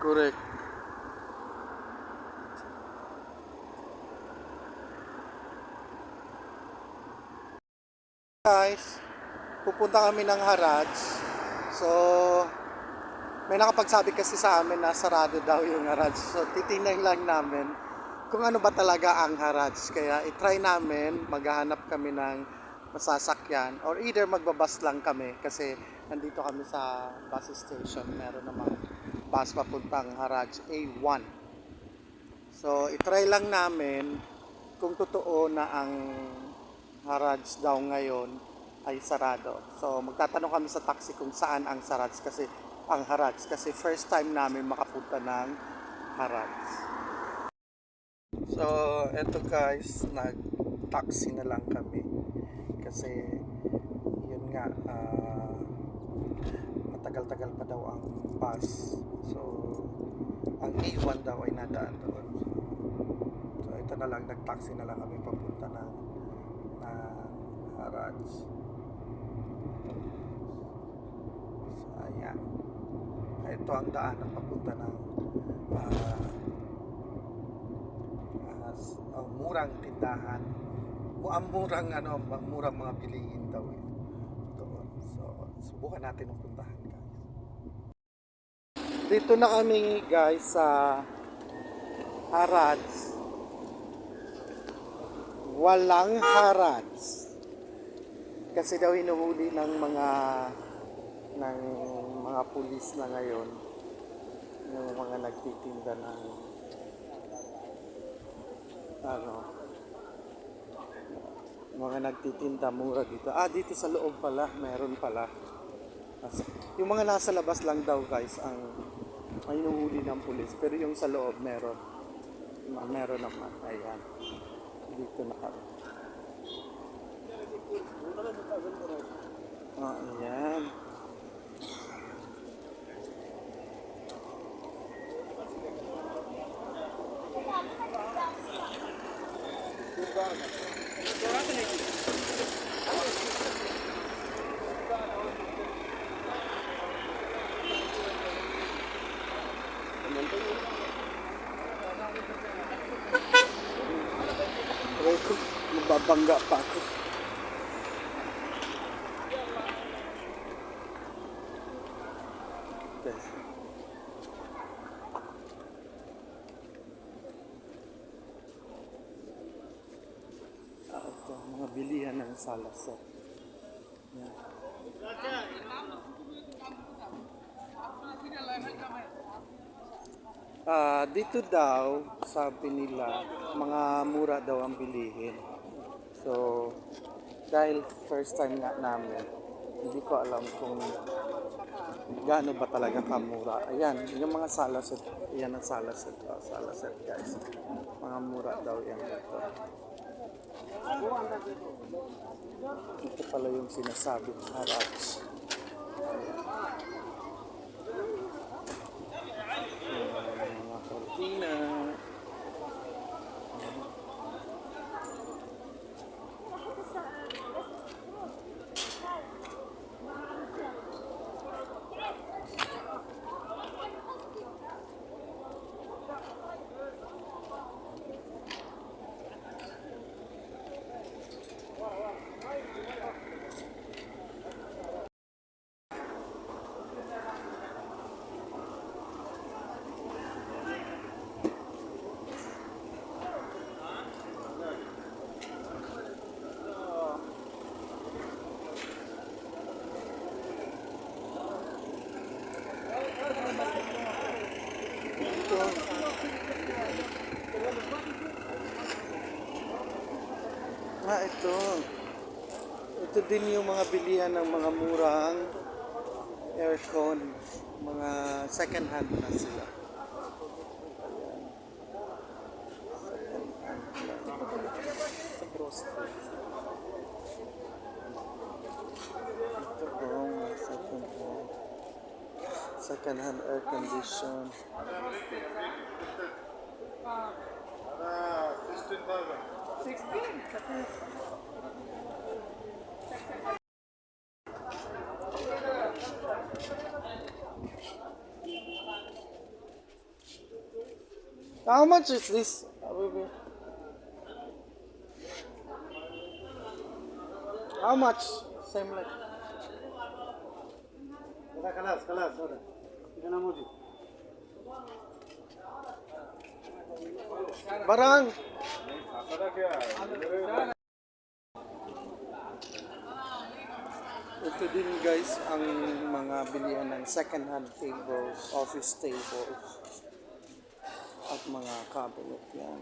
Correct. Guys, pupunta kami ng Haraj. So, may nakapagsabi kasi sa amin na sarado daw yung Haraj. So, titingnan lang namin kung ano ba talaga ang Haraj. Kaya itry namin, maghahanap kami ng masasakyan or either magbabas lang kami kasi nandito kami sa bus station. Meron namang bus papuntang Haraj A1. So, itry lang namin kung totoo na ang Haraj daw ngayon ay sarado. So, magtatanong kami sa taxi kung saan ang Haraj kasi first time namin makapunta ng Haraj. So, eto guys, nag-taxi na lang kami kasi yun nga, matagal-tagal pa daw ang bus. So, ang A1 daw ay nadaan doon. So, ito na lang, nag-taxi na lang kami papunta ng Haraj. So, ayan. Ito ang daan ng papunta ng murang tindahan. Murang mga bilihin daw doon. So, subukan natin ang puntahan, guys. Dito na kami, guys, sa Haraj. Walang Haraj. Kasi daw hinuhuli ng mga pulis na ngayon yung mga nagtitinda ng mga nagtitinda mura dito. Dito sa loob pala, meron pala. Yung mga nasa labas lang daw, guys, ang hinuhuli ng pulis. Pero yung sa loob meron. Meron naman. Ayan. Dito na kami. Ayan. Magbabangga pa ako. Okay. Ito, mga bilihan ng salasat. Yan. Dito daw, sabi nila, mga mura daw ang bilihin. So, dahil first time nga namin, hindi ko alam kung gaano ba talaga kamura. Ayan, yung mga salasat, yan ang salasat. Salasat, guys. Mga mura daw yan dito. Ito pala yung sinasabing Haraj. Mga kortina. Ito. Ito din yung mga bilihan ng mga murang aircon. Mga second hand na sila. Second hand na. Sa Brosted. Ito po, second hand. Second hand air condition. 16,000. How much is this? Baby? How much? Same like. خلاص خلاص هذا انا موجود. Barang. Ito din guys ang mga bilihan ng second hand tables, office tables, at mga cabinet yan.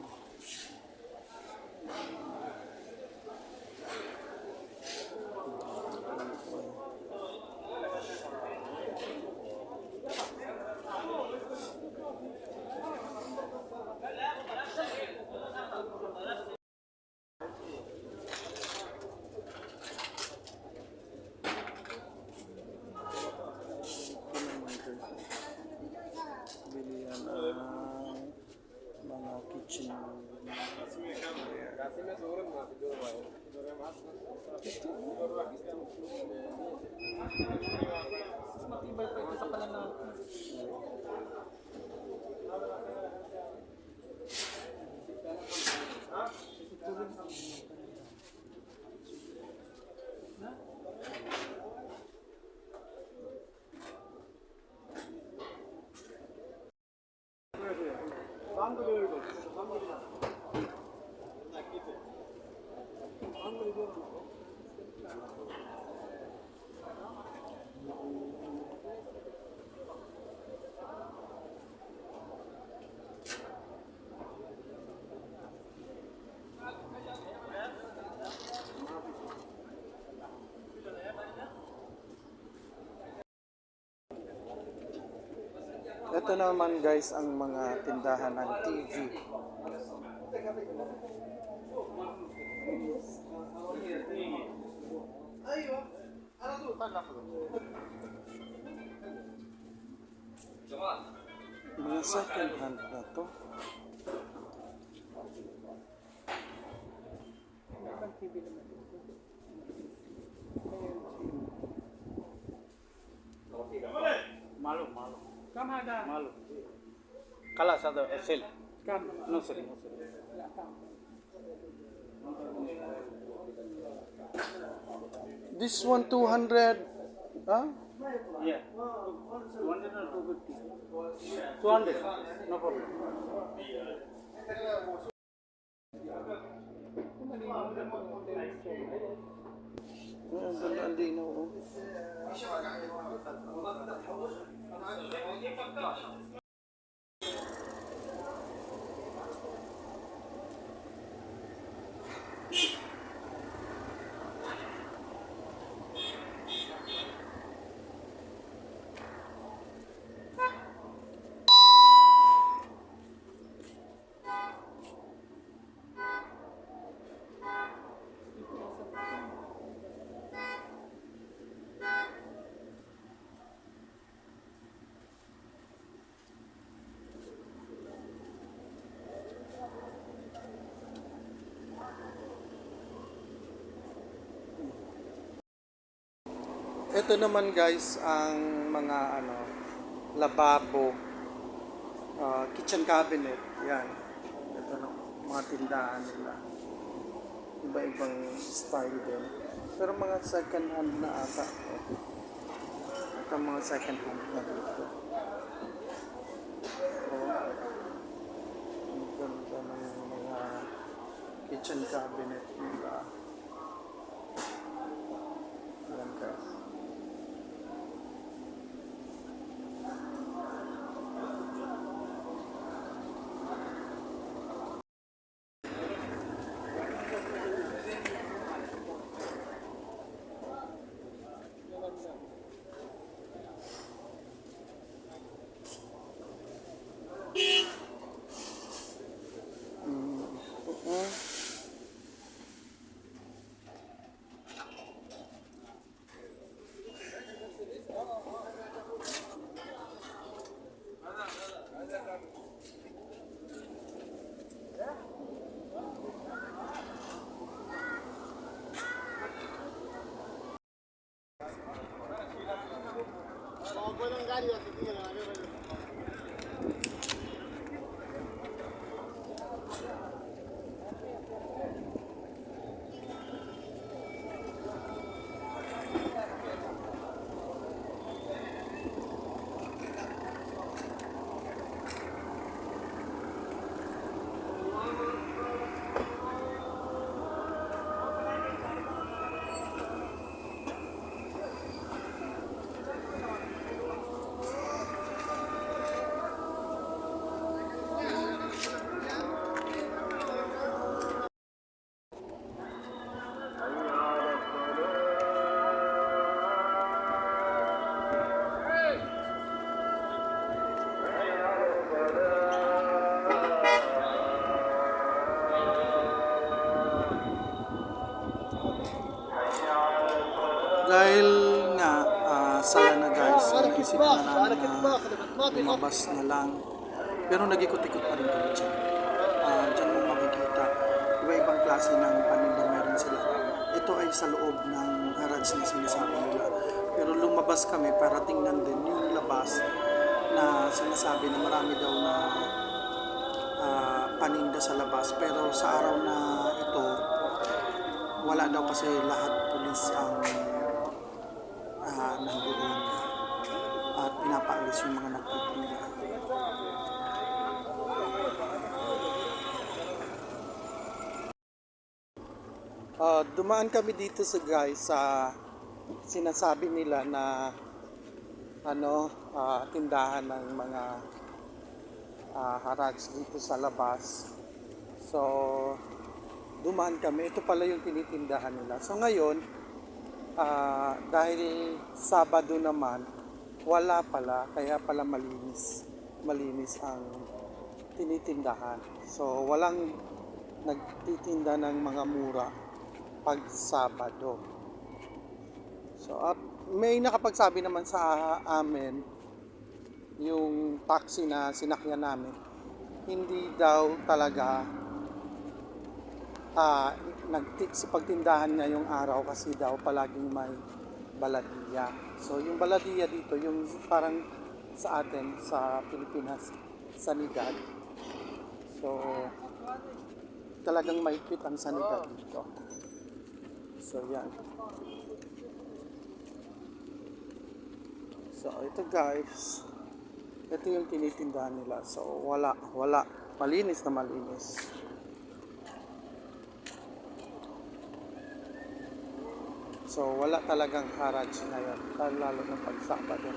Bilihan ang mga kitchen. Matibay pa ito sa kalan natin. Ito naman guys ang mga tindahan ng TV. Mga second hand na to. मालूम मालूम Kam hada? मालूम خلاص هذا سيل Kam. نو سيل This one 200. Huh? Yeah. 100 or 250. 200. No problem. Ang linaw oh. Ito naman guys ang mga lababo, kitchen cabinet, yan. Ito na mga tindahan nila. Iba-ibang style din. Pero mga second hand na ata. Ito mga second hand na dito. Ang ganda ng mga kitchen cabinet nila. Yan guys. Inisip na namin na lumabas na lang. Pero nag-ikot-ikot pa rin kami dyan. Dyan mo makikita. Iba-ibang klase ng paninda meron sila. Ito ay sa loob ng garage na sinasabi nila. Pero lumabas kami para tingnan din yung labas na sinasabi na marami daw na paninda sa labas. Pero sa araw na ito, wala daw kasi lahat pulis ang nandoon at pinapaalis yung mga nagtitinda. Dumaan kami dito sa sinasabi nila na tindahan ng mga harads dito sa labas. So dumaan kami, ito pala yung tinitindahan nila. So ngayon, dahil Sabado naman, wala pala, kaya pala malinis ang tinitindahan. So walang nagtitinda ng mga mura pag Sabado. So may nakapagsabi naman sa amin yung taxi na sinakyan namin, hindi daw talaga sa pagtindahan ngayong araw kasi daw palaging may baladiya. So yung baladiya dito, yung parang sa atin sa Pilipinas, sanidad. So talagang mahigpit ang sanidad dito. So yan. So ito guys, ito yung tinitindahan nila. So wala, malinis na malinis. So wala talagang haraj ngayon, lalo na pag Sabado.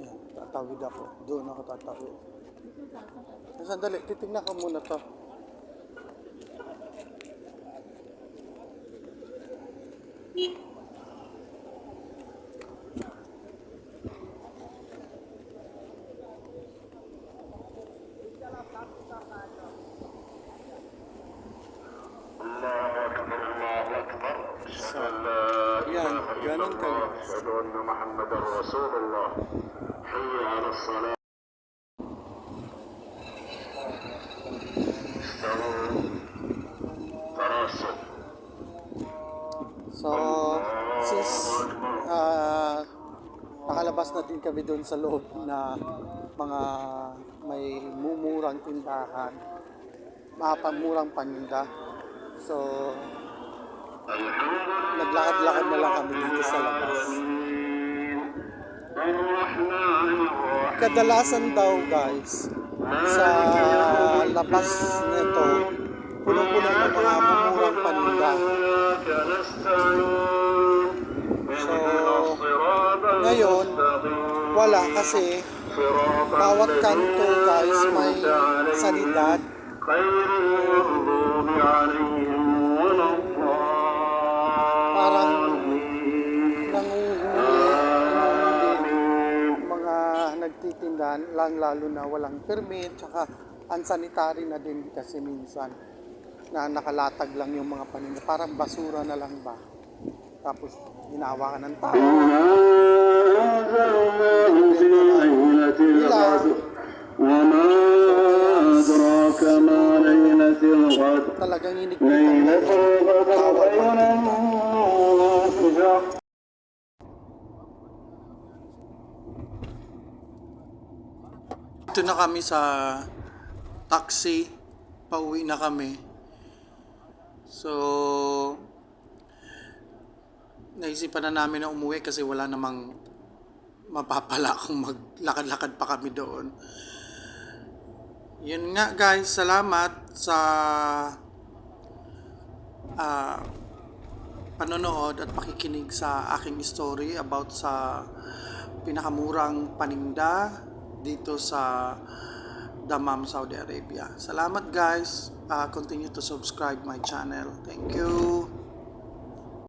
Yan, tatawid ako. Doon ako tatawid. Sandali, titignan ko muna to. Yan, ganun kayo. أشهد أن محمدا رسول الله حي على الصلاة استووا تراصوا So, since nakalabas na din kami doon sa loob na mga may mumurang tindahan, mapamurang paninda. So, naglakad-lakad na lang kami dito sa labas. Kadalasan daw guys, sa labas nito, punong-puno ng mga mumurang paninda. So, ngayon, wala kasi bawat kanto guys may sanidad. Parang mga nagtitindahan lang, lalo na walang permit, tsaka unsanitary na din kasi minsan na nakalatag lang yung mga paninda, parang basura na lang ba, tapos ginawa ka ng tao. Talagang inigpitan na bawat paninda. Ito na kami sa taxi, pauwi na kami. So, naisipan na namin na umuwi kasi wala namang mapapala kung maglakad-lakad pa kami doon. Yun nga guys, salamat sa panonood at pakikinig sa aking story about sa pinakamurang paninda dito sa Dammam, Saudi Arabia. Salamat guys. Continue to subscribe my channel. Thank you.